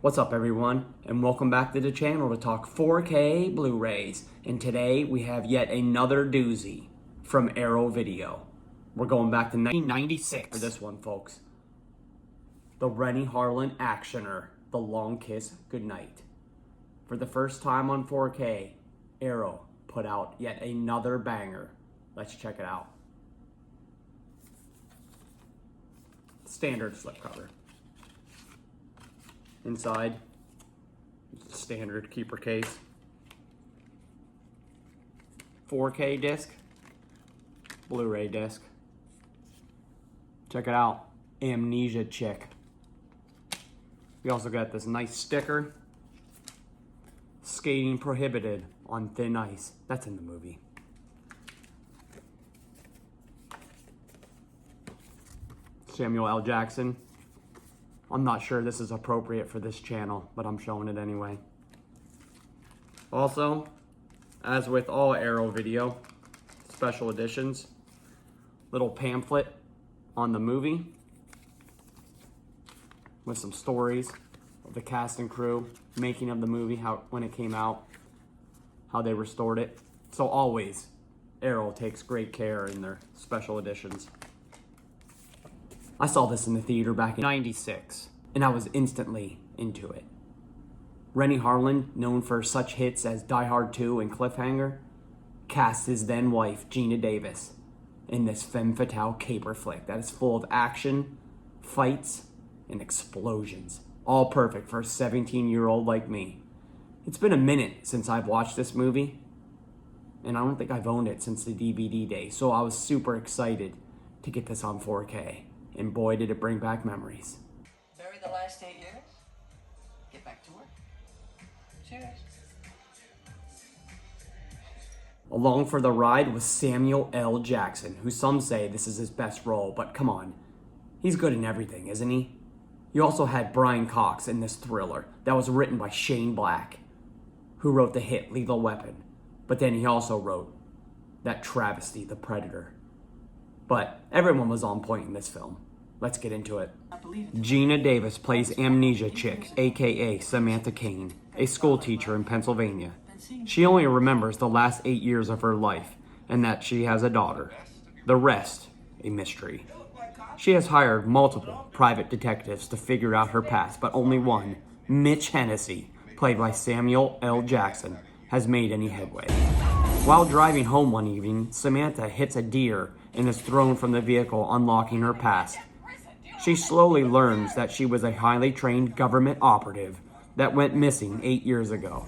What's up everyone, and welcome back to the channel to talk 4K Blu-rays. And today we have yet another doozy from Arrow Video. We're going back to 1996 for this one, folks. The Rennie Harlan actioner, The Long Kiss Goodnight. For the first time on 4K, Arrow put out yet another banger. Let's check it out. Standard slipcover. Inside, standard keeper case. 4K disc, Blu-ray disc. Check it out, Amnesia Chick. We also got this nice sticker. Skating prohibited on thin ice. That's in the movie. Samuel L. Jackson. I'm not sure this is appropriate for this channel, but I'm showing it anyway. Also, as with all Arrow Video special editions, little pamphlet on the movie with some stories of the cast and crew, making of the movie, when it came out, how they restored it. So always, Arrow takes great care in their special editions. I saw this in the theater back in '96, and I was instantly into it. Rennie Harlan, known for such hits as Die Hard 2 and Cliffhanger, cast his then wife, Gina Davis, in this femme fatale caper flick that is full of action, fights, and explosions. All perfect for a 17-year-old like me. It's been a minute since I've watched this movie, and I don't think I've owned it since the DVD days, so I was super excited to get this on 4K. And boy, did it bring back memories. Bury the last 8 years. Get back to work. Cheers. Along for the ride was Samuel L. Jackson, who some say this is his best role, but come on. He's good in everything, isn't he? You also had Brian Cox in this thriller that was written by Shane Black, who wrote the hit Lethal Weapon. But then he also wrote that travesty, The Predator. But everyone was on point in this film. Let's get into it. Gina Davis plays Amnesia Chick, aka Samantha Kane, a school teacher in Pennsylvania. She only remembers the last 8 years of her life, and that she has a daughter. The rest, a mystery. She has hired multiple private detectives to figure out her past, but only one, Mitch Hennessy, played by Samuel L. Jackson, has made any headway. While driving home one evening, Samantha hits a deer and is thrown from the vehicle, unlocking her past. She slowly learns that she was a highly trained government operative that went missing 8 years ago.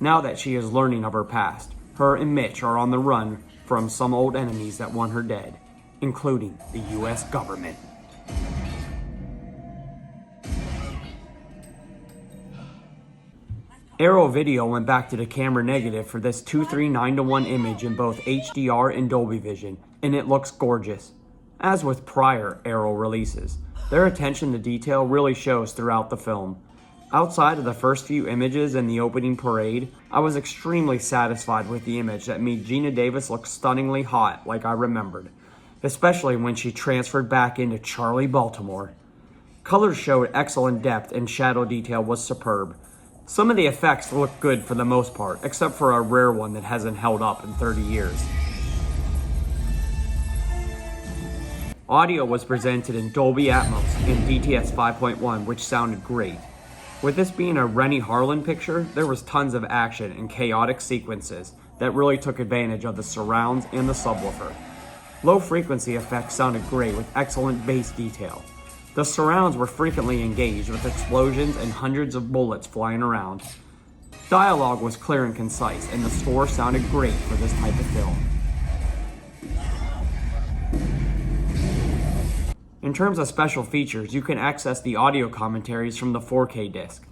Now that she is learning of her past, her and Mitch are on the run from some old enemies that want her dead, including the US government. Arrow Video went back to the camera negative for this 2:3:9:1 image in both HDR and Dolby Vision, and it looks gorgeous. As with prior Arrow releases, their attention to detail really shows throughout the film. Outside of the first few images and the opening parade, I was extremely satisfied with the image that made Gina Davis look stunningly hot like I remembered, especially when she transferred back into Charlie Baltimore. Colors showed excellent depth and shadow detail was superb. Some of the effects look good for the most part, except for a rare one that hasn't held up in 30 years. Audio was presented in Dolby Atmos and DTS 5.1, which sounded great. With this being a Rennie Harlan picture, there was tons of action and chaotic sequences that really took advantage of the surrounds and the subwoofer. Low frequency effects sounded great with excellent bass detail. The surrounds were frequently engaged with explosions and hundreds of bullets flying around. Dialogue was clear and concise, and the score sounded great for this type of film. In terms of special features, you can access the audio commentaries from the 4K disc.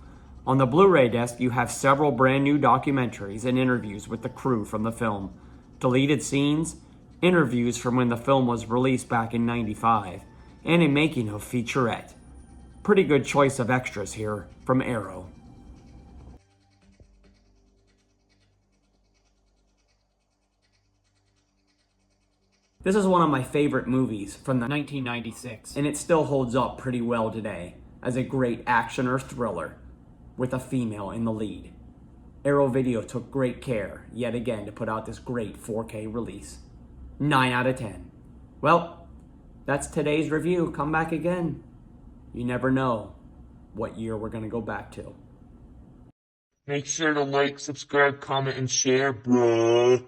On the Blu-ray disc, you have several brand new documentaries and interviews with the crew from the film, deleted scenes, interviews from when the film was released back in '95, and a making of featurette. Pretty good choice of extras here from Arrow. This is one of my favorite movies from the 1996, and it still holds up pretty well today as a great action or thriller. with a female in the lead. Arrow Video took great care, yet again, to put out this great 4K release. 9 out of 10. Well, that's today's review. Come back again. You never know what year we're going to go back to. Make sure to like, subscribe, comment, and share, bruh.